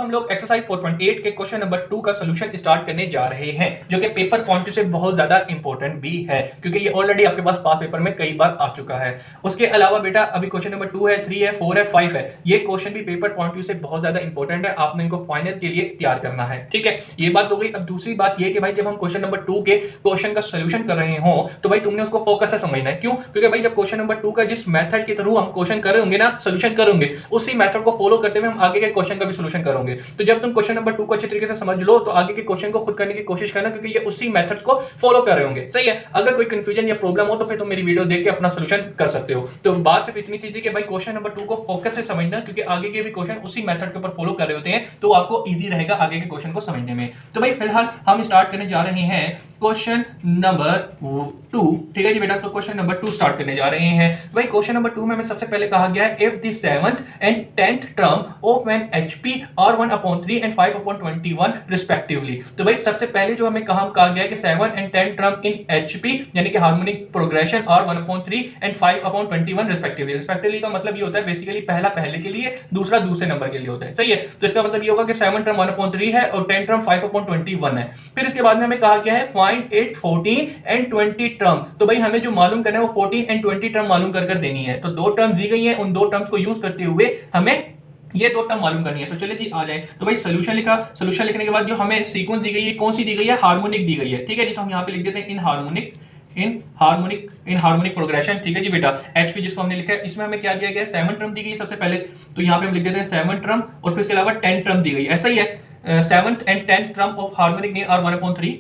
हम लोग एक्सरसाइज 4.8 के क्वेश्चन नंबर 2 का सोल्यूशन स्टार्ट करने जा रहे हैं, जो कि पेपर पॉइंट से बहुत ज्यादा इंपॉर्टेंट भी है, क्योंकि ये ऑलरेडी आपके पास पास पेपर में कई बार आ चुका है। उसके अलावा बेटा अभी क्वेश्चन नंबर 2 है, 3 है, 4 है, 5 है, ये क्वेश्चन भी पेपर पॉइंट से बहुत ज्यादा इंपॉर्टेंट है। आपने इनको फाइनल के लिए तैयार करना है, ठीक है। ये बात हो गई। अब दूसरी बात ये कि भाई जब हम क्वेश्चन नंबर 2 के क्वेश्चन का सोल्यूशन कर रहे हो तो भाई तुमने उसको फोकस से समझना है। क्यों? क्योंकि भाई जब क्वेश्चन नंबर 2 का जिस मेथड के थ्रू हम क्वेश्चन कर रहे होंगे ना, सोल्यूशन करेंगे, उसी मेथड को फॉलो करते हुए हम आगे के क्वेश्चन का भी सोल्यूशन करेंगे। तो जब तुम क्वेश्चन नंबर 2 को अच्छी तरीके से समझ लो तो आगे के क्वेश्चन को खुद करने की कोशिश करना, क्योंकि ये उसी मेथड को फॉलो कर रहे होंगे। सही है। अगर कोई कंफ्यूजन या प्रॉब्लम हो तो फिर तुम मेरी वीडियो देख के अपना सोल्यूशन कर सकते हो। तो बात सिर्फ इतनी चीज है कि भाई क्वेश्चन नंबर 2 को फोकस से समझना, क्योंकि आगे के भी क्वेश्चन उसी मेथड के ऊपर फॉलो कर रहे होते हैं, तो आपको इजी रहेगा आगे के क्वेश्चन को समझने में। तो भाई फिलहाल हम स्टार्ट करने जा रहे हैं क्वेश्चन नंबर 2, ठीक है जी बेटा। तो क्वेश्चन नंबर 2 स्टार्ट करने जा रहे हैं। भाई क्वेश्चन नंबर 2 में हमें सबसे पहले कहा गया है, if the 7th and 10th term of an HP are 1/3 and 5/21 respectively। तो भाई सबसे पहले जो हमें कहा गया है कि 7 and 10 term in HP यानी कि हार्मोनिक प्रोग्रेशन और 1/3 and 5/21 respectively। respectively का मतलब ये होता है बेसिकली पहला पहले के लिए, दूसरा दूसरे नंबर के लिए होता है। सही है। तो इसका मतलब ये होगा कि 7 टर्म 1/3 है और 10 टर्म 5/21 है। फिर इसके बाद में हमें कहा गया है फाइंड 8, 14 and 20 टर्म। तो भाई हमें जो मालूम करना है वो 14 and 20 टर्म मालूम कर देनी है। तो दो टर्म्स दी गई हैं, उन दो टर्म्स को यूज करते हुए हमें ये दो टर्म मालूम करनी है। तो चलिए जी आ जाए। तो भाई सोल्यूशन लिखा, सोल्यूशन लिखने के बाद जो हमें सीक्वेंस दी गई है, कौन सी दी गई है? हार्मोनिक दी गई है, ठीक है जी। तो हम यहाँ पे लिख देते हैं इन हार्मोनिक प्रोग्रेशन, ठीक है जी बेटा। एचपी जिसको हमने लिखा है, इसमें हमें क्या दिया गया है? 7 टर्म दी गई है सबसे पहले, तो यहाँ पे हम लिख देते हैं 7 टर्म और फिर इसके अलावा 10 टर्म दी गई है। ऐसा ही है, 7th and 10th term of harmonic mean are 1/3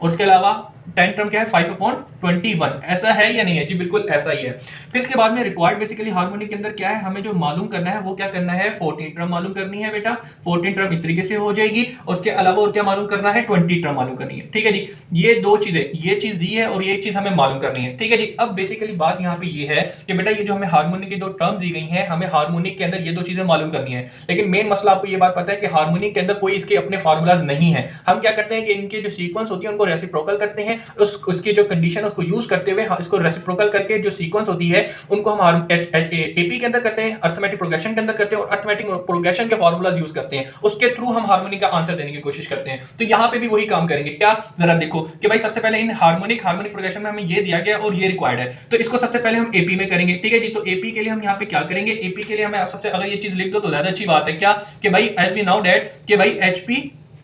और उसके अलावा 10 टर्म क्या है? 5/21। ऐसा है या नहीं है? जी बिल्कुल ऐसा ही है। फिर इसके बाद में रिक्वायर्ड बेसिकली हार्मोनिक के अंदर क्या है, हमें जो मालूम करना है वो क्या करना है? 14 टर्म मालूम करनी है बेटा। 14 टर्म इस तरीके से हो जाएगी। उसके अलावा और क्या मालूम करना है? 20 टर्म मालूम करनी है, ठीक है जी। ये दो चीजें, ये चीज दी है और ये चीज हमें मालूम करनी है, ठीक है जी। अब बेसिकली बात यहाँ पे ये है कि बेटा ये जो हमें हार्मोनिक की दो टर्म्स दी गई हैं, हमें हार्मोनिक के अंदर ये दो चीजें मालूम करनी है। लेकिन मेन मसला आपको ये बात पता है कि हार्मोनिक के अंदर कोई इसके अपने फार्मूलाज नहीं है। हम क्या करते हैं कि इनके जो सीक्वेंस होती है उनको रेसिप्रोकल करते हैं, उसकी जो कंडीशन उसको यूज करते हुए इसको रेसिप्रोकल करके जो सीक्वेंस होती है उनको हम एपी के अंदर करते हैं, अर्थमेटिक प्रोग्रेशन के अंदर करते हैं और अर्थमेटिक प्रोग्रेशन के फार्मूलाज यूज करते हैं। उसके थ्रू हम हार्मोनिक का आंसर देने की कोशिश करते हैं। तो यहां पे भी वही काम करेंगे। क्या? जरा देखो कि भाई सबसे पहले इन हार्मोनिक प्रोग्रेशन में हमें ये दिया गया और ये रिक्वायर्ड है, तो इसको सबसे पहले हम एपी में करेंगे, ठीक है जी। तो एपी के लिए हम यहाँ पे क्या करेंगे? एपी के लिए हमें सबसे, अगर ये चीज लिख दो तो ज्यादा अच्छी बात है। क्या कि भाई एज वी नाउ दैट कि भाई एचपी,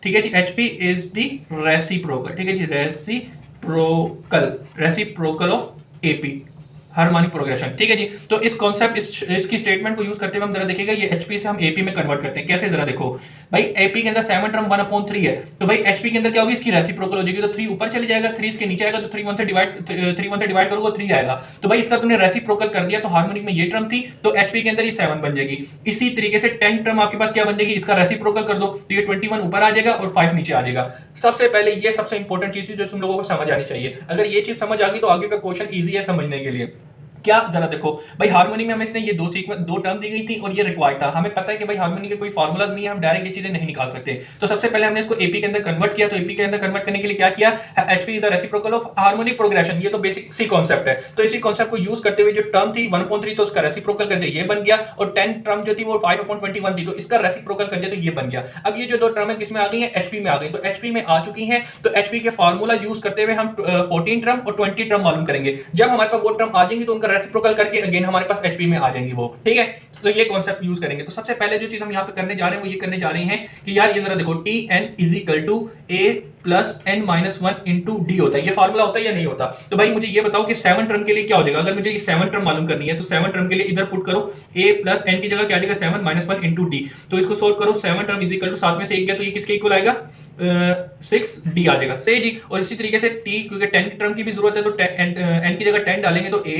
ठीक है जी, एचपी इज द रेसिप्रोकल, ठीक है जी, reciprocal of AP harmonic progression, ठीक है जी। तो इस कॉन्सेप्ट इसकी स्टेटमेंट को यूज करते हुए हम जरा देखेंगे ये एचपी से हम एपी में कन्वर्ट करते हैं कैसे। जरा देखो भाई एपी के अंदर 7 टर्म 1/3 है, तो भाई एचपी के अंदर क्या होगी? इसकी रेसिप्रोकल हो जाएगी। तो 3 ऊपर चले जाएगा, 3 इसके नीचे आएगा, तो 3 1 से डिवाइड करोगे 3 आएगा। तो भाई इसका तुमने रेसिप्रोकल कर दिया, तो हार्मोनिक में ये टर्म थी, तो एचपी के अंदर ये 7 बन जाएगी। इसी तरीके से 10 टर्म आपके पास क्या बन जाएगी? इसका रेसिप्रोकल कर दो, तो ये 21 ऊपर आ जाएगा और 5 नीचे आ जाएगा। सबसे पहले ये सबसे इंपॉर्टेंट चीज जो तुम लोगों को समझ आनी चाहिए। अगर ये चीज समझ आ गई तो आगे का क्वेश्चन ईजी है समझने के लिए। क्या? जरा देखो भाई हार्मोनी में हमें इसने ये दो टर्म दी गई थी और ये रिक्वायर्ड था। हमें पता है कि भाई हार्मोनी के कोई फार्मूलाज नहीं है, हम डायरेक्ट ये चीजें नहीं निकाल सकते। तो सबसे पहले हमने इसको एपी के अंदर कन्वर्ट किया। तो एपी के अंदर कन्वर्ट करने के लिए क्या किया? HP is the reciprocal of harmonic progression. ये तो बेसिक सी कॉन्सेप्ट है। तो इसी कॉन्सेप्ट को यूज करते हुए जो टर्म थी 1/3 तो उसका रेसिप्रोकल कर दिया, ये बन गया। और 10 टर्म जो थी वो 5/21 थी, तो इसका रेसिप्रोकल कर दिया, तो ये बन गया। अब ये जो दो टर्म है किसमें आ गई है? एचपी में आ गई। तो एचपी में आ चुकी है, तो एचपी के फार्मूला यूज करते हुए हम 14 टर्म और 20 टर्म मालूम करेंगे। जब हमारे पास वो टर्म आ जाएंगी तो उनका रेसिप्रोकल करके अगेन हमारे पास एचपी में आ जाएंगी वो, ठीक है। तो ये कॉन्सेप्ट यूज करेंगे। तो सबसे पहले जो चीज हम यहाँ पे करने जा रहे हैं वो ये करने जा रहे हैं कि यार ये जरा देखो Tn is equal to a plus n minus 1 into D होता है। ये फार्मूला होता है या नहीं होता? तो भाई मुझे ये बताओ कि 7 टर्म के लिए क्या हो जाएगा। अगर मुझे ये 7 टर्म मालूम करनी है तो 7 टर्म के लिए इधर पुट करो a प्लस n की जगह क्या आ जाएगा? 7 माइनस 1 इंटू डी। तो इसको सोल्व करो, 7 टर्म इज इक्वल टू 7 में से 1 गया तो ये किसके इक्वल आएगा? 6d आ जाएगा। सही जी। और इसी तरीके से t क्योंकि 10 टर्म की भी जरूरत है, तो n की जगह 10 डालेंगे तो a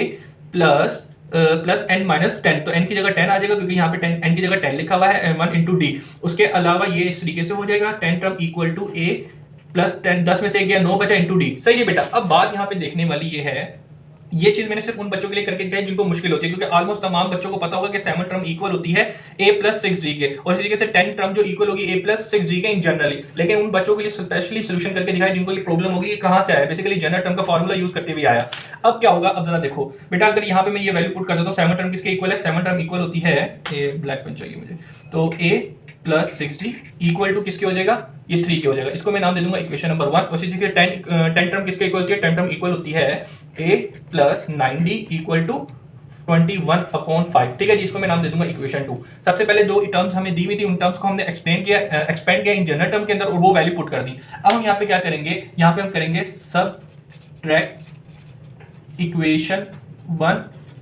प्लस n माइनस 10, तो n की जगह 10 आ जाएगा क्योंकि यहाँ पे n की जगह 10 लिखा हुआ है 1 इंटू डी। उसके अलावा ये इस तरीके से हो जाएगा 10 term equal to a plus 10, 10 में से 1 गया 9 बचा इंटू डी। सही है बेटा। अब बात यहाँ पे देखने वाली ये है, ये चीज मैंने सिर्फ उन बच्चों के लिए करके दिखाई जिनको मुश्किल होती है, क्योंकि ऑलमोस्ट तमाम बच्चों को पता होगा कि 7 टर्म इक्वल होती है a प्लस 6g के, और इसी तरीके से 10 टर्म जो इक्वल होगी a प्लस 6g के इन जनरली। लेकिन उन बच्चों के लिए स्पेशली सोल्यूशन करके दिखाया जिनको ये प्रॉब्लम होगी कहां से आया, बेसिकली जनरल टर्म का फार्मूला यूज करते हुए आया। अब क्या होगा, अब जरा देखो बेटा, अगर यहाँ पे मैं ये वैल्यू पुट कर देता हूँ 7 टर्म किसके इक्वल है? 7 टर्म इक्वल होती है, ब्लैक पेन चाहिए मुझे, तो a प्लस 60 इक्वल टू किसके हो जाएगा, ये 3 के हो जाएगा। इसको मैं नाम दे दूंगा इक्वेशन नंबर 1। और इसी तरह 10 टर्म किसके इक्वल होती है, 10 टर्म इक्वल होती है a plus 9d equal to 21/5। ठीक है जी, इसको मैं नाम दे दूंगा इक्वेशन 2। सबसे पहले दो टर्म्स हमें दी हुई थी, उन टर्म्स को हमने एक्सपेंड किया इन जनरल टर्म के अंदर और वो वैल्यू पुट कर दी। अब हम यहाँ पे क्या करेंगे, यहाँ पे हम करेंगे subtract equation 1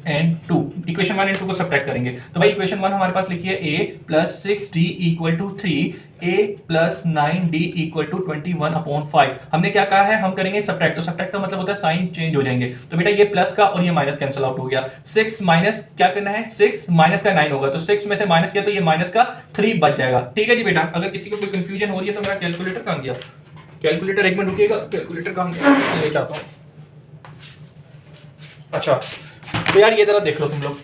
and 2। Equation 1 and 2 को सबट्रैक्ट करेंगे। तो भाई इक्वेशन 1 हमारे पास लिखिए a plus 6d equal to 3, a plus 9d equal to 21/5। हमने क्या कहा है, हम करेंगे सबट्रैक्ट। तो सबट्रैक्ट का मतलब होता है साइन चेंज हो जाएंगे। तो बेटा ये प्लस का और ये माइनस कैंसिल आउट हो गया। 6 माइनस क्या करना है, 6 माइनस का 9 होगा, तो 6 में से माइनस किया तो ये माइनस का 3 बच जाएगा। ठीक है जी बेटा, अगर किसी को कोई कंफ्यूजन हो रही है तो मेरा कैलकुलेटर कहाँ गया, कैलकुलेटर एक मिनट रुकिएगा, कैलकुलेटर कहाँ गया लेके आता हूँ। अच्छा तो यार ये जरा देख लो तुम लोग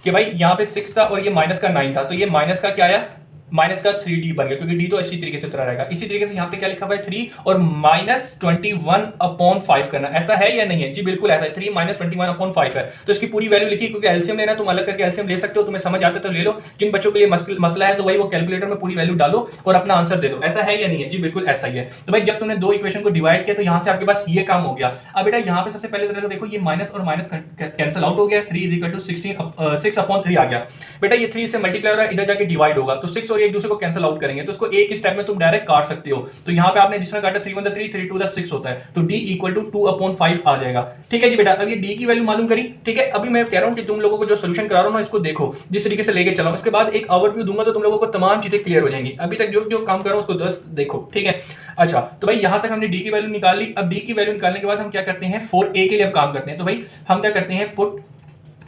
कि भाई यहाँ पे 6 था और ये माइनस का 9 था, तो ये माइनस का क्या आया, माइनस का 3d बन गया, क्योंकि d तो इसी तरीके से उतरा रहेगा। इसी तरीके से यहाँ पे क्या लिखा हुआ है 3 और माइनस 21/5 करना, ऐसा है या नहीं है जी, बिल्कुल ऐसा है। 3 माइनस 21/5 है, तो इसकी पूरी वैल्यू लिखी, क्योंकि एलसीएम लेना तुम अलग करके एलसीएम ले सकते हो, तुम्हें समझ आता है तो ले लो। जिन बच्चों के लिए मसला है तो वही वो कैलकुलेटर में पूरी वैल्यू डालो और अपना आंसर दे दो। ऐसा है या नहीं है जी, बिल्कुल ऐसा ही है। तो भाई जब तुमने दो इक्वेशन को डिवाइड किया तो यहाँ से आपके पास ये काम हो गया। अब बेटा यहाँ पे सबसे पहले देखो ये माइनस और माइनस कैंसिल आउट हो गया, 3 इक्वल टू 6/3 आ गया। बेटा ये 3 से मल्टीप्लाई हो रहा है, इधर जाके डिवाइड होगा, तो 6 और एक दूसरे को कैंसिल आउट करेंगे, तो इसको एक ही स्टेप में तुम डायरेक्ट काट सकते हो। तो यहाँ पे आपने जिसने काटा 3 1 3 3 2 6 होता है, तो d इक्वल टू 2/5 आ जाएगा। ठीक है जी बेटा, अब ये d की वैल्यू मालूम करी। ठीक है, अभी मैं कह रहा हूँ कि तुम लोगों को जो सोल्यूशन करा रहा हूँ ना, इसको देखो जिस तरीके से लेके चलाओ, इसके बाद एक ओवरव्यू दूंगा तो तुम लोगों को तमाम चीजें क्लियर हो जाएंगी। अभी तक जो जो काम कर रहा हूँ उसको 10 देखो। ठीक है, अच्छा तो भाई यहाँ तक हमने d की वैल्यू निकाल ली। अब d की वैल्यू निकालने के बाद हम क्या करते हैं, 4a के लिए अब काम करते हैं। तो भाई हम क्या करते हैं, पुट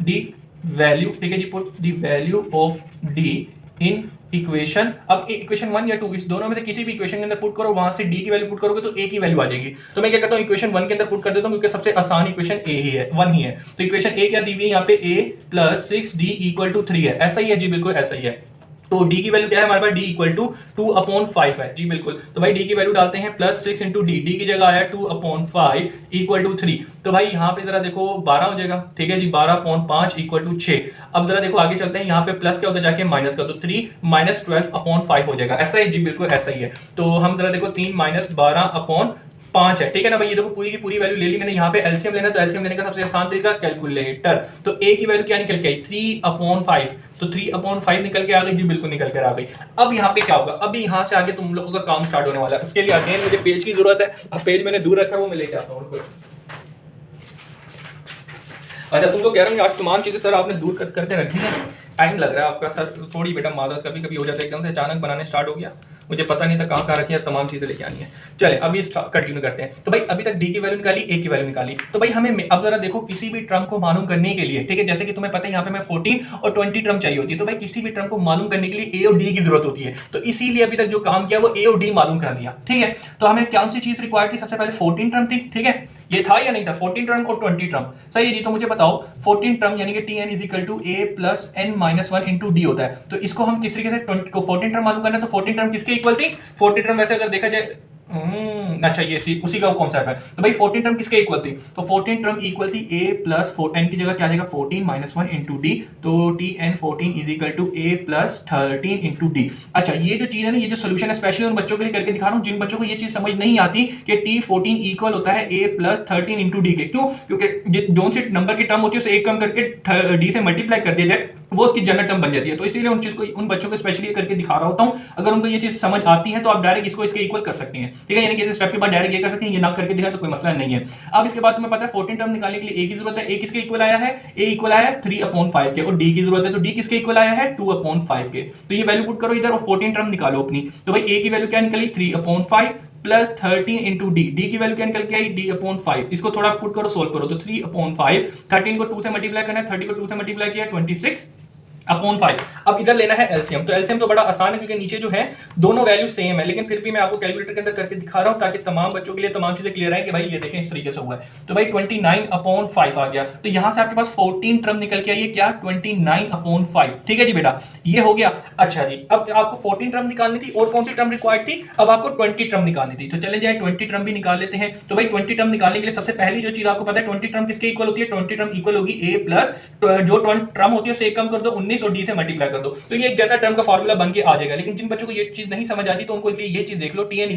d वैल्यू, ठीक है जी, put the value of d in equation. अब इक्वेशन 1 या 2 इस दोनों में से किसी भी इक्वेशन के अंदर पुट करो, वहां से d की वैल्यू पुट करोगे तो a की वैल्यू आ जाएगी। तो मैं क्या करता हूं, इक्वेशन 1 के अंदर पुट कर देता हूं, क्योंकि सबसे आसान इक्वेशन a ही है, 1 ही है। तो इक्वेशन a क्या दी हुई है यहाँ पे, a plus 6d equal to 3 है। ऐसा ही है जी, बिल्कुल ऐसा ही है। तो d की वैल्यू क्या है हमारे पास, d इक्वल टू 2/5 है जी, बिल्कुल। तो भाई d की वैल्यू डालते हैं प्लस 6 इंटू डी, डी की जगह आया 2/5 इक्वल टू 3। तो भाई यहाँ पे जरा देखो 12 हो जाएगा। ठीक है जी, 12/5 इक्वल टू 6। अब जरा देखो आगे चलते हैं, यहाँ पे प्लस क्या होता है जाके माइनस का, तो 3 माइनस 12/5 हो जाएगा। ऐसा ही जी, बिल्कुल ऐसा ही है। तो हम जरा देखो 3 माइनस 12/5 है। ठीक है ना भाई, ये देखो पूरी की पूरी वैल्यू ले ली मैंने। यहाँ पे एलसीएम लेना, तो एलसीएम लेने का सबसे आसान तरीका कैलकुलेटर। तो a की वैल्यू क्या निकल के आई, 3/5। तो 3/5 निकल के आ गई जी, बिल्कुल निकल कर आ गई। अब यहाँ पे क्या होगा, अभी यहाँ से आगे तुम लोगों का काम स्टार्ट होने वाला है। उसके लिए अगेन मुझे पेज की जरूरत है। अब पेज मैंने दूर रखा है, वो मैं लेके आता हूँ। अच्छा तुम लोग कह रहे हो आज तमाम चीजें सर आपने दूर करते रखी है, टाइम लग रहा है आपका सर, थोड़ी बेटा मादत कभी कभी हो जाता है, एकदम से अचानक बनाने स्टार्ट हो गया, मुझे पता नहीं था कहाँ रखी है, तमाम चीजें लेके आनी है। चले अभी कंटिन्यू करते हैं। तो भाई अभी तक डी की वैल्यू निकाली, ए की वैल्यू निकाली। तो भाई हमें अब जरा देखो किसी भी टर्म को मालूम करने के लिए, ठीक है, जैसे कि तुम्हें पता है यहाँ पे मैं 14 और 20 टर्म चाहिए होती है। तो भाई किसी भी टर्म को मालूम करने के लिए ए और डी की जरूरत होती है। तो इसीलिए अभी तक जो काम किया वो ए और डी मालूम कर लिया। ठीक है, तो हमें कौन सी चीज रिक्वायर्ड थी, सबसे पहले 14 टर्म थी। ठीक है, ये था या नहीं था, 14 टर्म और 20 टर्म, सही है जी। तो मुझे बताओ 14 टर्म यानी कि tn is equal to a plus n-1 into D होता है। तो इसको हम किस तरीके से 14 टर्म मालूम करना है, तो 14 टर्म किसके इक्वल थी, 14 टर्म वैसे अगर देखा जाए अच्छा ये उसी का कॉन्सेप्ट है। तो भाई 14 टर्म किसके इक्वल थी, तो 14 टर्म इक्वल थी a प्लस 4n की जगह क्या आ जाएगा 14-1 इंटू डी। तो tn 14 is equal to a plus 13 into D. अच्छा ये जो चीज है ना, ये जो सोल्यूशन है स्पेशली उन बच्चों के लिए करके दिखा रहा हूँ जिन बच्चों को ये चीज समझ नहीं आती कि t14 इक्वल होता है a प्लस 13 इंटू डी के। क्यों, क्योंकि जो से नंबर की टर्म होती है उसे एक कम करके डी से मल्टीप्लाई कर दिया जाए, वो उसकी जनरल टर्म बन जाती है। तो इसीलिए उन चीज को उन बच्चों को स्पेशली करके दिखा रहा होता हूँ। अगर उनको ये चीज समझ आती है तो आप डायरेक्ट इसको इसके इक्वल कर सकते हैं। ठीक है, यानी कि इस स्टेप के बाद डायरेक्ट ये कर सकते हैं, ये ना करके दिखा तो कोई मसला नहीं है। अब इसके बाद तुम्हें पता है 14 टर्म निकालने के लिए a की जरूरत है। a किसके इक्वल आया है, a इक्वल आया है 3/5 के, और d की जरूरत है तो d किसके इक्वल आया है 2/5 के। तो ये वैल्यू पुट करो इधर और 14 टर्म निकालो अपनी। तो भाई a की वैल्यू क्या निकली 3/5 प्लस 13 इंटू डी, डी की वैल्यू क्या निकल के आई d/5। इसको थोड़ा पुट करो, सोल्व करो। तो 3/5, 13 को 2 से मल्टीप्लाई करना है, 30 को 2 से मल्टीप्लाई किया 26/5। अब इधर लेना है एलसीएम। तो एलसीएम तो बड़ा आसान है क्योंकि नीचे जो है दोनों वैल्यू सेम है, लेकिन फिर भी मैं आपको कैलकुलेटर के अंदर करके दिखा रहा हूं ताकि तमाम बच्चों के लिए तमाम चीजें क्लियर आए कि भाई ये देखें इस तरीके से हुआ है। तो भाई 29/5 आ गया। तो यहां से आपके पास 14 टर्म निकल के आई है क्या 29/5। ठीक है जी बेटा, ये हो गया। अच्छा जी, अब आपको 14 टर्म निकालनी थी और कौन सी टर्म रिक्वायर्ड थी, अब आपको 20 टर्म निकालनी थी। तो चले जाए 20 टर्म भी निकाल लेते हैं। तो भाई 20 टर्म निकालने के लिए सबसे पहली जो चीज आपको पता है 20 टर्म किसके इक्वल होती है, 20 टर्म इक्वल होगी a प्लस जो 20 टर्म होती है उसे एक कम कर दो 19 19 और डी से मल्टीप्लाई कर दो, तो ये एक जनरल टर्म का फॉर्मूला बन के आ जाएगा। लेकिन जिन बच्चों को ये चीज नहीं समझ आती तो उनको ये चीज देख लो, Tn = a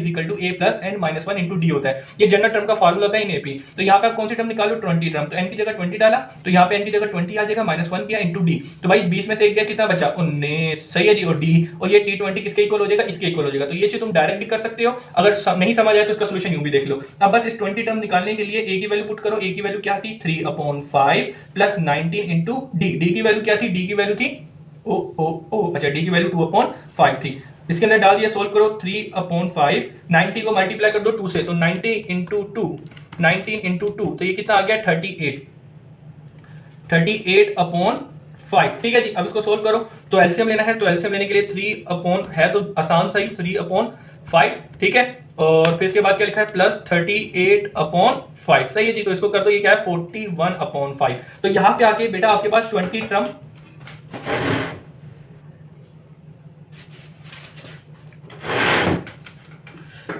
+ n - 1 × d होता है, ये जनरल टर्म का फॉर्मूला होता है इन एपी। तो यहाँ पे आप कौन सी टर्म निकालो, 20 टर्म, तो n की जगह 20 डाला, तो यहाँ पे n की जगह 20 आ जाएगा, -1 किया इंटू डी, तो भाई 20 में से एक गया, कितना बचा, 19, सही है जी। और डी, और ये T20 किसके इक्वल हो जाएगा, इसके इक्वल हो जाएगा। तो ये चीज तुम डायरेक्ट भी कर सकते हो, अगर नहीं समझ आए तो इसका सोल्यूशन यूं भी देख लो। अब बस इस 20 टर्म निकालने के लिए a की वैल्यू पुट करो, a की वैल्यू क्या थी, 3/5 + 19 इंटू डी, डी की वैल्यू क्या थी, डी की वैल्यू थी अच्छा, डी की वैल्यू 2/5 थी, इसके अंदर डाल दिया, सोल्व करो, 3/5, 90 को मल्टीप्लाई कर दो 2 से, तो 90 इंटू 2, 19 इंटू 2, तो ये कितना आ गया, 38/5, ठीक है जी। अब इसको सोल्व करो, तो एलसीएम लेना है, तो एलसीएम लेने के लिए 3 है तो आसान सही, 3/5, ठीक है, और फिर इसके बाद क्या लिखा है, प्लस 38/5, सही है जी। तो इसको कर दो, ये क्या है, 41/5। तो यहां पे आके बेटा आपके पास 20 टर्म,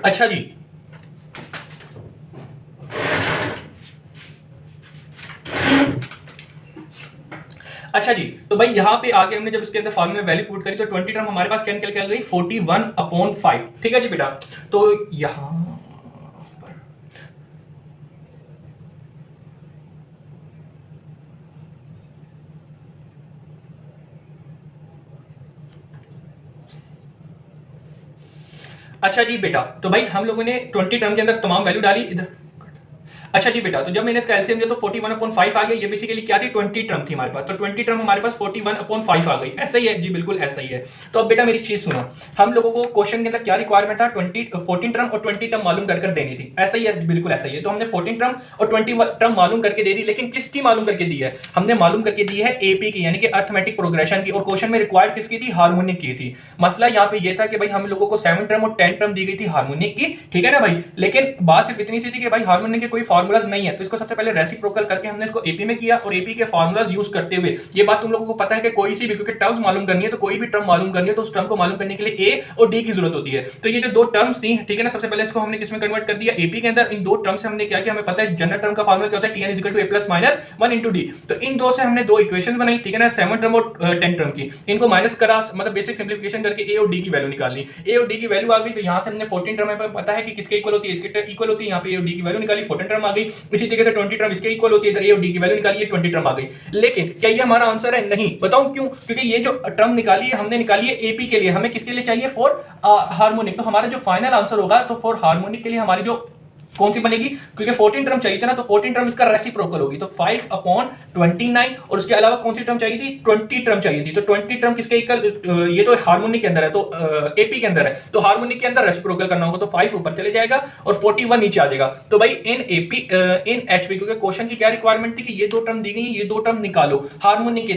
अच्छा जी, अच्छा जी, तो भाई यहाँ पे आके हमने जब इसके अंदर फॉर्मूला वैल्यू पुट करी तो 20 टर्म हमारे पास क्या निकल के आ गई, 41/5, ठीक है जी बेटा। तो यहां पर अच्छा जी बेटा, तो भाई हम लोगों ने 20 टर्म के अंदर तमाम वैल्यू डाली इधर, अच्छा जी बेटा, तो जब मैंने इसका एलसीएम दिया तो 41/5 आ गया, ये बेसिकली क्या थी, 20 टर्म थी हमारे पास, तो 20 टर्म हमारे पास 41/5 आ गई, ऐसा ही है जी, बिल्कुल ऐसा ही है। तो अब बेटा मेरी चीज सुनो, हम लोगों को क्वेश्चन के अंदर क्या रिक्वायरमेंट था, 14 टर्म और 20 टर्म मालूम कर देनी थी, ऐसा ही है, बिल्कुल ऐसा ही है। तो हमने 14 टर्म और 20 टर्म मालूम करके दे दी, लेकिन किसकी मालूम करके दी है, हमने मालूम करके दी है एपी की, यानी कि अर्थमेटिक प्रोग्रेशन की, और क्वेश्चन में रिक्वायर्ड किसकी थी, हार्मोनिक की थी। मसला यहाँ पे ये था कि भाई हम लोगों को 7 टर्म और 10 टर्म दी गई थी हार्मोनिक की, ठीक है ना भाई, लेकिन बात सिर्फ इतनी सी थी कि भाई हार्मोनिक के कोई फार्मूलाज नहीं है, तो इसको सबसे पहले रेसिप्रोकल करके हमने इसको एपी में किया, और एपी के फार्मूलाज यूज करते हुए, ये बात तुम लोगों को पता है कि कोई सी भी, क्योंकि टर्म्स मालूम करनी है तो कोई भी टर्म मालूम करनी है तो उस टर्म को मालूम करने के लिए ए और डी की जरूरत होती है। तो ये जो दो टर्म्स थी, ठीक है ना, सबसे पहले इसको हमने किसमें कन्वर्ट कर दिया, एपी के अंदर। इन दो टर्म से हमने क्या किया, हमें पता है जनरल टर्म का फार्मूला क्या होता है, Tn = a + -1 × d। तो इन दो से हमने दो इक्वेशंस बनाई, ठीक है ना, 7 टर्म और 10 टर्म की, इनको माइनस करा, मतलब बेसिक सिंप्लीफिकेशन करके ए और डी की वैल्यू निकाल ली, ए और डी की वैल्यू आ गई। तो यहां से हमने 14 टर्म है, पता है कि किसके इक्वल होती है, इसके इक्वल होती है, यहाँ पे ए और डी की वैल्यू निकाली, 14 टर्म आ गई। इसी तरीके से 20 टर्म इसके इक्वल होती है, इधर ए और डी की वैल्यू निकाली, 20 टर्म आ गई। लेकिन क्या ये हमारा आंसर है, नहीं, बताऊं क्यों, क्योंकि ये जो टर्म निकाली है हमने निकाली है एपी के लिए, हमें किसके लिए चाहिए, फॉर हार्मोनिक। तो हमारा जो फाइनल आंसर होगा, तो फॉर हार्मोनिक के लिए हमारी जो कौन सी बनेगी, क्योंकि 14 टर्म चाहिए था ना, तो 14 टर्म इसका रेसिप्रोकल होगी, तो 5/29, और उसके अलावा कौन सी टर्म चाहिए थी, 20 टर्म चाहिए थी। तो 20 टर्म किसके इक्वल, ये तो हार्मोनिक के अंदर है, तो एपी के अंदर है, तो हार्मोनिक के अंदर रेसिप्रोकल करना होगा, तो 5 ऊपर चले जाएगा और 41 नीचे आ जाएगा। तो भाई इन एपी इन एचपी, क्योंकि क्वेश्चन की क्या रिक्वायरमेंट थी कि ये दो टर्म दी गई, ये दो टर्म निकालो, हार्मोनिक के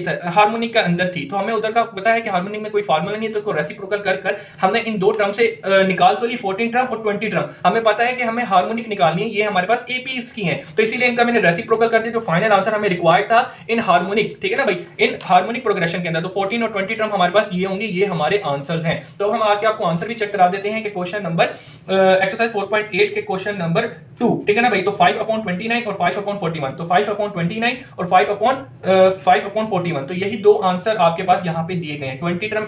अंदर थी, तो हमें उधर का पता है कि हार्मोनिक में कोई फार्मूला नहीं है, तो उसको रेसिप्रोकल कर हमने इन दो टर्म से निकाल तो ली, 14 टर्म और 20 टर्म। हमें पता है कि हमें हार्मोनिक निकालनी है, ये हमारे पास एपी की हैं, तो इसीलिए इनका मैंने रेसिप्रोकल कर दिया, जो फाइनल आंसर हमें रिक्वायर्ड था इन हार्मोनिक, ठीक है ना भाई, इन हार्मोनिक प्रोग्रेशन के अंदर। तो 14 और 20 टर्म हमारे पास ये होंगे, ये हमारे आंसर्स हैं। तो हम आके आपको आंसर भी चेक करा देते हैं कि क्वेश्चन नंबर एक्सरसाइज 4.8 के क्वेश्चन नंबर 2, ठीक है ना भाई, तो 5/29 और 5/41, तो 5/29 और 5/41, तो यही दो आंसर आपके पास यहाँ पे दिए गए हैं, 20 टर्म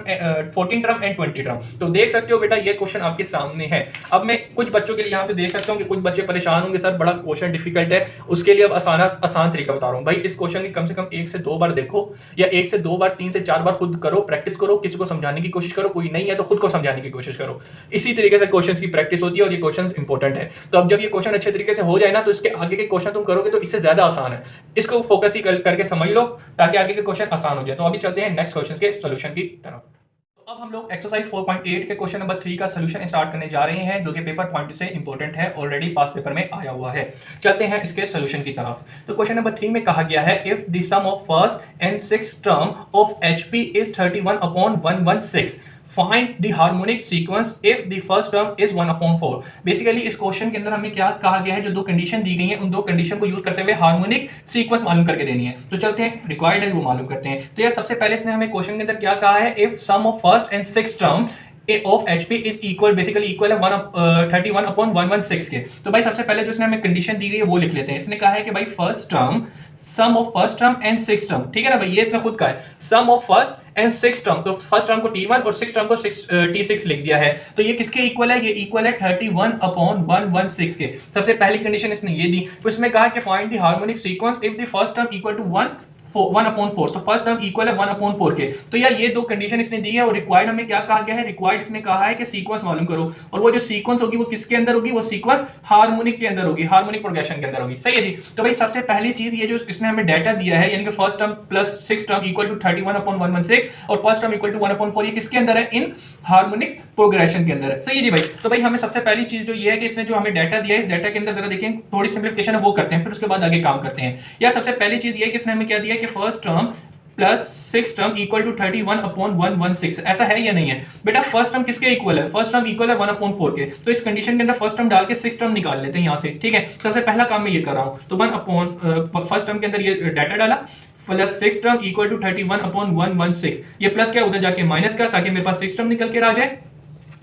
14 टर्म एंड 20 टर्म। तो देख सकते हो बेटा, ये क्वेश्चन आपके सामने है। अब मैं कुछ बच्चों के लिए यहाँ पे देख सकता हूँ कि कुछ बच्चे परेशान होंगे, सर बड़ा क्वेश्चन डिफिकल्ट है, उसके लिए अब आसान तरीका बता रहा हूं भाई। इस क्वेश्चन की कम से कम 1 से 2 बार देखो, या 1 से 2 बार 3 से 4 बार खुद करो, प्रैक्टिस करो, किसी को समझाने की कोशिश करो, कोई नहीं है तो खुद को समझाने की कोशिश करो। इसी तरीके से क्वेश्चंस की प्रैक्टिस होती है और ये क्वेश्चंस इंपॉर्टेंट है। तो अब जब ये क्वेश्चन अच्छे तरीके से हो जाए ना, तो इसके आगे के क्वेश्चन तुम करोगे तो इससे ज्यादा आसान है, इसको फोकस ही करके समझ लो ताकि आगे के क्वेश्चन आसान हो जाए। तो अभी चलते हैं नेक्स्ट क्वेश्चन के सोल्यूशन की तरफ। अब हम लोग एक्सरसाइज 4.8 के क्वेश्चन नंबर 3 का सॉल्यूशन स्टार्ट करने जा रहे हैं, जो कि पेपर पॉइंट से इंपॉर्टेंट है, ऑलरेडी पास पेपर में आया हुआ है। चलते हैं इसके सॉल्यूशन की तरफ। तो क्वेश्चन नंबर 3 में कहा गया है, if the sum of first and sixth term of HP is 31/116, find the harmonic sequence if the first term is 1/4। Basically इस क्वेश्चन के अंदर हमें क्या कहा गया है, जो दो कंडीशन दी गई हैं, उन दो कंडीशन को यूज करते हुए हार्मोनिक सीक्वेंस मालूम करके देनी है। तो चलते हैं, रिक्वायर्ड है वो मालूम करते हैं। तो यार सबसे पहले इसने हमें क्वेश्चन के अंदर क्या कहा है, if sum of first and sixth term of HP is equal, basically equal है 31/116 के। तो भाई सबसे पहले जो इसने हमें कंडीशन दी गई है वो लिख लेते हैं। इसने कहा है कि भाई first term sum of first term and six term, ठीक है ना भाई, ये इसने खुद कहा है sum of first and six term, तो फर्स्ट टर्म को T1 और सिक्स टर्म को T6 लिख दिया है। तो ये किसके इक्वल है, ये इक्वल है 31/116 के। सबसे पहली कंडीशन इसने ये दी, तो इसमें कहा कि find the harmonic sequence if the first term equal to 1/4, तो फर्स्ट टर्म इक्वल है 1/4 के। तो यार ये दो कंडीशन इसने दी है, और रिक्वायर्ड हमें क्या कहा गया है, रिक्वायर्ड इसमें कहा है कि सीक्वेंस मालूम करो, और वो जो सीक्वेंस होगी वो किसके अंदर होगी, वो सीक्वेंस हार्मोनिक के अंदर होगी, हार्मोनिक प्रोग्रेशन के अंदर होगी। सही है जी। तो भाई सबसे पहली चीज ये जो इसने हमें डाटा दिया है, यानी कि first term plus six term equal to 31/116 और फर्स्ट टर्म इक्वल टू 1/4, ये किसके अंदर है, इन हार्मोनिक प्रोग्रेशन के अंदर है। सही है जी भाई। तो भाई हमें सबसे पहली चीज जो ये है कि इसने जो हमें डाटा दिया है, इस डाटा के अंदर जरा देखें, थोड़ी सिंप्लीफिकेशन है वो करते हैं, फिर उसके बाद आगे काम करते हैं। या सबसे पहली चीज ये कि इसने हमें क्या दिया कि first term plus six term equal to 31/116, ऐसा है या नहीं है बेटा। फर्स्ट टर्म किसके इक्वल है, फर्स्ट टर्म इक्वल है 1/4 के। तो इस कंडीशन के अंदर फर्स्ट टर्म डाल के सिक्स टर्म निकाल लेते हैं यहाँ से, ठीक है। सबसे पहला काम मैं ये कर रहा हूँ, तो फर्स्ट टर्म के अंदर ये डाटा डाला, plus six term equal to 31/116, ये प्लस क्या उधर जाके माइनस का, ताकि मेरे पास सिक्स टर्म निकल के आ जाए,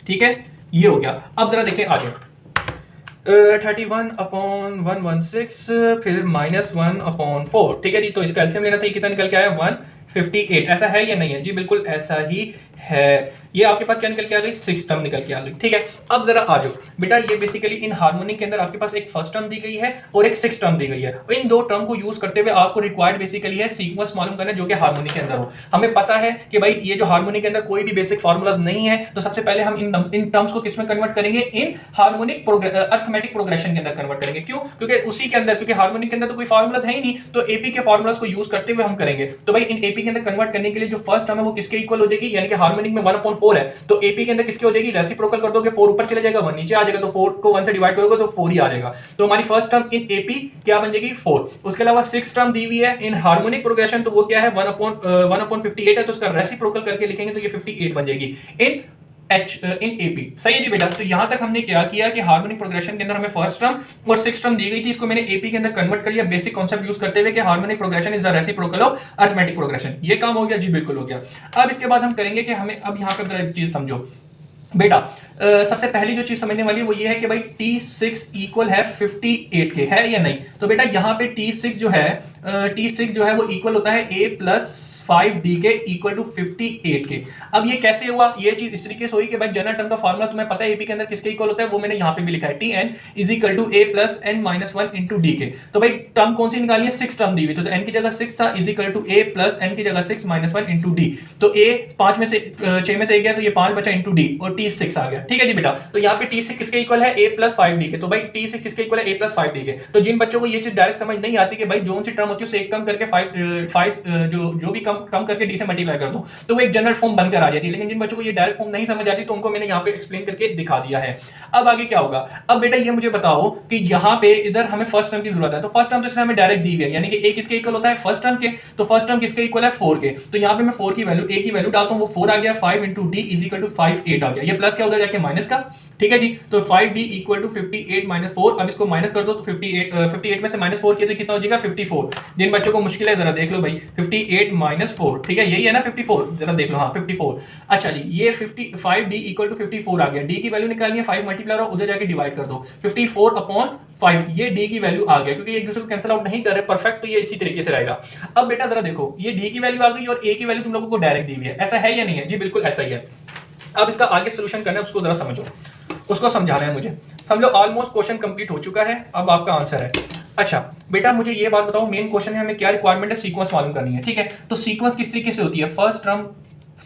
ठीक है, ये हो गया। अब जरा देखें आगे, 31/116 फिर -1/4, ठीक है जी। तो इसका एलसीएम लेना था, ये कितना निकल के आया 158, ऐसा है या नहीं है जी, बिल्कुल ऐसा ही है। ये आपके पास क्या निकल के आ गई, सिक्स टर्म निकल के आ गई, ठीक है। अब जरा आ जाओ बेटा, ये बेसिकली इन हार्मोनिक के अंदर आपके पास एक फर्स्ट टर्म दी गई है और एक सिक्स टर्म दी गई है, और इन दो टर्म को यूज करते हुए आपको रिक्वायर्ड बेसिकली है सीक्वेंस मालूम करना जो कि हार्मोनिक के अंदर हो। हमें पता है कि भाई ये जो हार्मोनिक के अंदर कोई भी बेसिक फार्मूलाज नहीं है, तो सबसे पहले हम इन टर्म्स को किसमें कन्वर्ट करेंगे, इन हार्मोनिक अर्थमेटिक प्रोग्रेशन के अंदर कन्वर्ट करेंगे। क्यों, क्योंकि उसी के अंदर, क्योंकि हार्मोनिक के अंदर तो कोई फार्मूलाज है ही नहीं, तो एपी के फार्मूलाज को यूज करते हुए हम करेंगे। तो भाई इन एपी के अंदर कन्वर्ट करने के लिए जो फर्स्ट टर्म है वो किसके इक्वल हो जाएगी, यानी कि हार्मोनिक में 1/4 है, तो एपी के अंदर किसकी हो जाएगी, रेसिप्रोकल कर दोगे, 4 ऊपर चले जाएगा 1 नीचे आ जाएगा, तो 4 को 1 से डिवाइड करोगे तो 4 ही आ जाएगा। तो हमारी फर्स्ट टर्म इन एपी क्या बन जाएगी 4। उसके अलावा सिक्स टर्म दी हुई है इन हार्मोनिक प्रोग्रेशन, तो वो क्या है 1/58 है, तो उसका रेसिप्रोकल करके लिखेंगे तो ये 58 बन जाएगी इन एपी। सही है जी बेटा। तो यहां तक हमने क्या किया कि हार्मोनिक प्रोग्रेशन के अंदर हमें फर्स्ट टर्म और सिक्स टर्म दी गई थी, इसको मैंने एपी के अंदर कन्वर्ट कर लिया बेसिक कॉन्सेप्ट यूज करते हुए कि harmonic progression is the reciprocal of arithmetic progression. ये काम हो गया जी, बिल्कुल हो गया। अब इसके बाद हम करेंगे कि हमें अब यहां पर एक चीज समझो बेटा, सबसे पहली जो चीज समझने वाली है वो ये है कि भाई T6 इक्वल है 58 के, है या नहीं। तो बेटा यहाँ पे T6 जो है वो इक्वल होता है A प्लस 5D के इक्वल टू 58 के। अब ये कैसे हुआ, ये चीज इस तरीके से हुई कि भाई जनरल टर्म का फार्मूला तुम्हें पता है एपी के अंदर किसके इक्वल होता है, वो मैंने यहाँ पे भी लिखा है Tn is equal to A plus n minus 1 into D के। तो भाई टर्म कौन सी निकाली है, सिक्स टर्म दी हुई, तो n की जगह 6 था, is equal to A plus n की जगह 6 माइनस 1 इंटू डी। तो A 6 में से गया, तो ये 5 बचा इंटू डी, और T6 आ गया, ठीक है जी बेटा। तो यहाँ पे T6 किसके इक्वल है, A प्लस 5D के। तो भाई T6 किसके इक्वल है, A प्लस 5D के। तो जिन बच्चों को ये चीज डायरेक्ट समझ नहीं आती कि भाई जो सी टर्म होती है उसे एक कम करके 5 जो भी कम करके D से मल्टीप्लाई कर दो तो वो एक जनरल फॉर्म बनकर आ जाती है। लेकिन जिन बच्चों को ये डायरेक्ट फॉर्म नहीं समझ आती तो उनको मैंने यहाँ पे एक्सप्लेन करके दिखा दिया है। अब आगे क्या होगा, अब बेटा ये मुझे बताओ कि यहाँ पे इधर हमें फर्स्ट टर्म की जरूरत है, तो फर्स्ट टर्म तो इसने हमें डायरेक्ट दी है, यानी कि ए किसके इक्वल होता है, फर्स्ट टर्म के। तो फर्स्ट टर्म किसके इक्वल है, 4 के। तो यहाँ पे मैं 4 की वैल्यू, ए की वैल्यू डालता हूँ, वो 4 आ गया, 5 into D is equal to 58 आ गया। ये प्लस क्या उधर जाके माइनस का, ठीक है जी। तो 5d इक्वल टू 58 माइनस 4, अब इसको माइनस कर दो तो 58 में से माइनस 4 किया तो कितना हो जाएगा 54। जिन बच्चों को मुश्किल है जरा देख लो भाई, 58 माइनस 4, ठीक है यही है ना 54, जरा देख लो, हाँ 54। अच्छा जी, ये 5d इक्वल टू 54 आ गया, d की वैल्यू निकालनी है, 5 मल्टीप्लाई और उधर जाके डिवाइड कर दो, 54/5 ये d की वैल्यू आ गया, क्योंकि एक दूसरे को कैंसिल आउट नहीं कर रहे परफेक्ट, तो ये इसी तरीके से रहेगा। अब बेटा जरा देखो, ये d की वैल्यू आ गई और a की वैल्यू तुम लोगों को डायरेक्ट दी हुई है, ऐसा है या नहीं है जी, बिल्कुल ऐसा ही है। अब इसका आगे सोल्यूशन करना है, उसको जरा समझो, उसको समझाना है मुझे। समझो ऑलमोस्ट क्वेश्चन कंप्लीट हो चुका है, अब आपका आंसर है। अच्छा बेटा मुझे ये बात बताओ, मेन क्वेश्चन है हमें क्या रिक्वायरमेंट है, सीक्वेंस मालूम करनी है, ठीक है। तो सीक्वेंस किस तरीके से होती है, first term,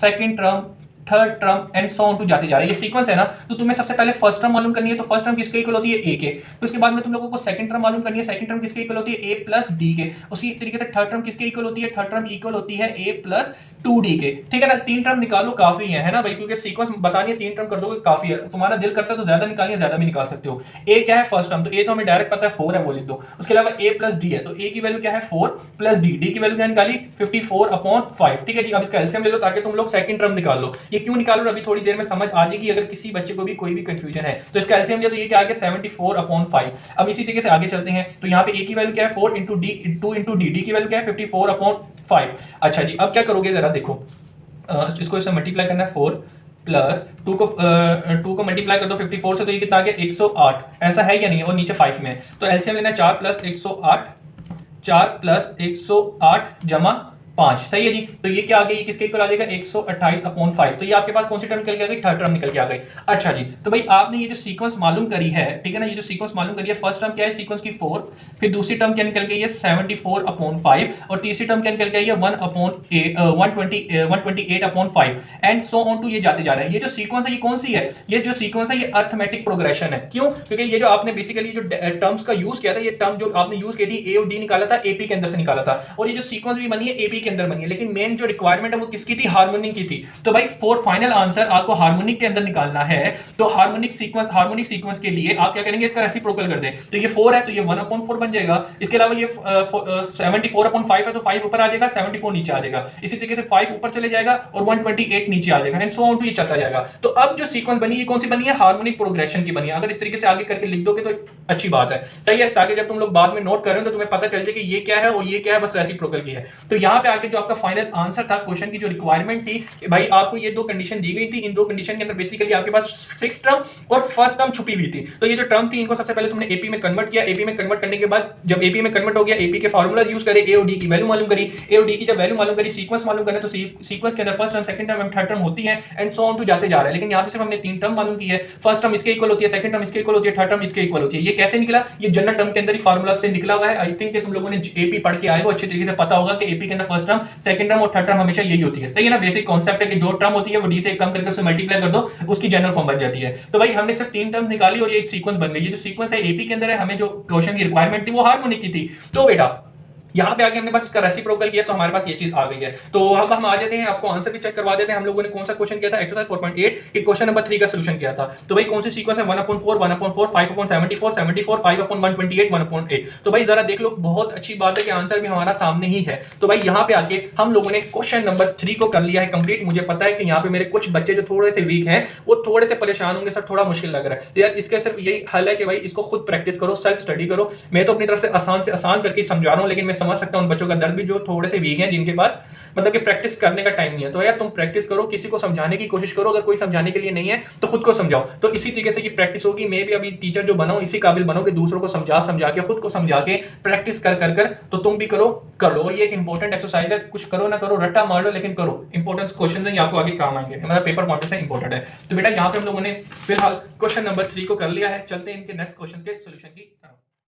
second term, third term and so on to जाते जा रहे हैं, ये सीक्वेंस है ना। तो तुम्हें सबसे पहले फर्स्ट टर्म मालूम करनी है, तो फर्स्ट टर्म किसके इक्वल होती है, ए के। तो उसके बाद में तुम लोगों को सेकंड टर्म मालूम करनी है, सेकंड टर्म किसके इक्वल होती है, ए प्लस डी के। उसी तरीके से थर्ड टर्म किसके इक्वल होती है, थर्ड टर्म इक्वल होती है ए प्लस 2d के, ठीक है ना। 3 टर्म निकालो काफी है ना भाई, क्योंकि सीक्वेंस बतानी है, 3 टर्म कर दोगे काफी है। तुम्हारा दिल करता है तो ज्यादा निकालिए, ज्यादा भी निकाल सकते हो। ए क्या है फर्स्ट टर्म, तो ए तो हमें डायरेक्ट पता है 4 है, वो लिख दो। उसके अलावा ए प्लस डी है, तो ए की वैल्यू क्या है 4 प्लस डी, डी की वैल्यू क्या निकाली 54/5, ठीक है जी। अब इसका एलसीएम ले लो ताकि तुम लोग सेकंड टर्म निकाल लो। ये क्यों निकाल लो अभी थोड़ी देर में समझ आ जाएगी, अगर किसी बच्चे को भी कोई भी कंफ्यूजन है तो इसका एलसीएम लिया तो ये क्या आ गया 74/5। अब इसी तरीके से आगे चलते हैं, तो यहाँ पे ए की वैल्यू क्या है 4 into D, 2 into D, D की वैल्यू क्या है 54/5। अच्छा जी, अब क्या करोगे जरा देखो, इसको इससे मल्टीप्लाई करना है 4 प्लस 2 को मल्टीप्लाई कर दो 54 से, तो ये कितना आ गया 108, ऐसा है या नहीं है, और नीचे 5 में। तो एलसीएम लेना है 4 प्लस 108, 4 प्लस 108 जमा 5, सही है जी। तो ये क्या आ गया, ये किसके इक्वल आ जाएगा 128/5। तो ये आपके पास कौन सी टर्म निकल के आ गई, थर्ड टर्म निकल के आ गई। अच्छा जी, तो भाई आपने ये जो सीक्वेंस मालूम करी है, ठीक है ना, ये जो सीक्वेंस मालूम करी है, फर्स्ट टर्म क्या है सीक्वेंस की 4, फिर दूसरी टर्म क्या निकल गई है 74/5, और तीसरी टर्म क्या निकल गई है 128/5 एंड सो ऑन टू, ये जाते जा रहा है। ये जो सीक्वेंस है ये कौन सी है, ये जो सीक्वेंस है ये अर्थमेटिक प्रोग्रेशन है। क्यों, क्योंकि ये जो आपने बेसिकली जो टर्म्स का यूज किया था, ये टर्म जो आपने यूज की थी ए और डी निकाला था एपी के अंदर से निकाला था, और ये जो सीक्वेंस भी बनी है एपी के अंदर बनी है, लेकिन मेन जो रिक्वायरमेंट है वो किसकी थी, हार्मोनिक की थी। तो भाई फॉर फाइनल आंसर आपको हार्मोनिक के अंदर निकालना है, तो हार्मोनिक सीक्वेंस के लिए आप क्या करेंगे, इसका रेसिप्रोकल कर दें। तो ये 4 है तो ये 1/4 बन जाएगा। इसके अलावा ये 74/5 है तो 5 ऊपर आ जाएगा, 74 नीचे आ जाएगा। इसी तरीके से 5 ऊपर चले जाएगा और 128 नीचे आ जाएगा, एंड सो ऑन टू, ये चलता जाएगा। तो अब जो सीक्वेंस बनी है कौन सी बनी है, हार्मोनिक प्रोग्रेशन की बनी है। अगर इस तरीके से आगे करके लिख दोगे तो अच्छी बात है, सही है, ताकि जब तुम लोग बाद में नोट कर रहे हो तो तुम्हें पता चल जाए कि ये क्या है और ये क्या है, बस रेसिप्रोकल की है। तो यहाँ पे आके जो आपका फाइनल आंसर था क्वेश्चन की जो रिक्वायरमेंट थी कि भाई आपको ये दो कंडीशन दी गई थी, इन दो कंडीशन के अंदर बेसिकली आपके पास फिक्स टर्म और फर्स्ट टर्म छुपी हुई थी। तो ये जो टर्म थी इनको सबसे पहले तुमने एपी में कन्वर्ट किया, एपी में कन्वर्ट करने के बाद जब एपी में कन्वर्ट हो गया, एपी के फार्मूलाज यूज करे, ए और डी की वैल्यू मालूम करी, ए और डी की जब वैल्यू मालूम करी, सीक्वेंस मालूम करना, तो सीक्वेंस के अंदर first term second term third term होती है, एंड सो ऑन टू जाते जा रहा है। लेकिन यहाँ पे सिर्फ हमने 3 टर्म मालूम की है, फर्स्ट टर्म इसके इक्वल होती है, सेकंड टर्म इसके इक्वल होती है, थर्ड टर्म इसके इक्वल होती है। ये कैसे निकला, ये जनरल टर्म के अंदर ही फार्मूला से निकला हुआ है। आई थिंक कि तुम लोगों ने एपी पढ़ के आए हो, अच्छे तरीके से पता होगा कि एपी के अंदर फर्स्ट टर्म सेकंड टर्म और थर्ड टर्म हमेशा यही होती है, सही है ना। बेसिक कॉन्सेप्ट है कि जो टर्म होती है वो डी से कम करके उसे मल्टीप्लाई कर दो, उसकी जनरल फॉर्म बन जाती है। तो भाई हमने सिर्फ 3 टर्म निकाली और ये एक सीक्वेंस बन गई। ये जो सीक्वेंस है एपी के अंदर है, हमें जो क्वेश्चन की रिक्वायरमेंट थी वो हार्मोनिक की थी। तो बेटा यहाँ पे आके हमने बस इसका रेसिप्रोकल किया तो हमारे पास ये चीज आ गई है। तो अब हम आ जाते हैं, आपको आंसर भी चेक करवा देते हैं। हम लोगों ने कौन सा क्वेश्चन किया था, एक्सरसाइज 4.8 के क्वेश्चन नंबर 3 का सॉल्यूशन किया था। तो भाई कौन सी सीक्वेंस है, 1/4 1/4 5/74 74 5/128 1/8। तो भाई जरा देख लो, बहुत अच्छी बात है कि आंसर भी हमारा सामने ही है। तो भाई यहाँ पे आके हम लोगों ने क्वेश्चन नंबर 3 को कर लिया है कंप्लीट। मुझे पता है कि यहाँ पे मेरे कुछ बच्चे जो थोड़े से वीक हैं वो थोड़े से परेशान होंगे, सर थोड़ा मुश्किल लग रहा है। तो यार इसके सिर्फ यही हल है कि भाई इसको खुद प्रैक्टिस करो, सेल्फ स्टडी करो। मैं तो अपनी तरफ से आसान करके समझा रहा हूँ, लेकिन मैं समझ सकता हूँ उन बच्चों का दर्द भी जो थोड़े से वीक हैं, जिनके पास मतलब कि प्रैक्टिस करने का टाइम नहीं है। तो यार तुम प्रैक्टिस करो, किसी को समझाने की कोशिश करो, अगर कोई समझाने के लिए नहीं है तो खुद को समझाओ। तो इसी तरीके से की प्रैक्टिस होगी। मैं भी अभी टीचर जो बनाऊं इसी काबिल बनो कि दूसरों को समझा के खुद को समझा के प्रैक्टिस कर तो तुम भी करो। और ये एक इंपॉर्टेंट एक्सरसाइज है, कुछ करो ना करो, रट्टा मार लो लेकिन करो। इंपॉर्टेंट क्वेश्चन है, आपको आगे काम आएंगे, मतलब पेपर पॉइंट से इंपॉर्टेंट है। तो बेटा यहाँ पे हम लोगों ने फिलहाल क्वेश्चन नंबर 3 को कर लिया है। चलते हैं इनके नेक्स्ट क्वेश्चन के सोल्यूशन की तरफ।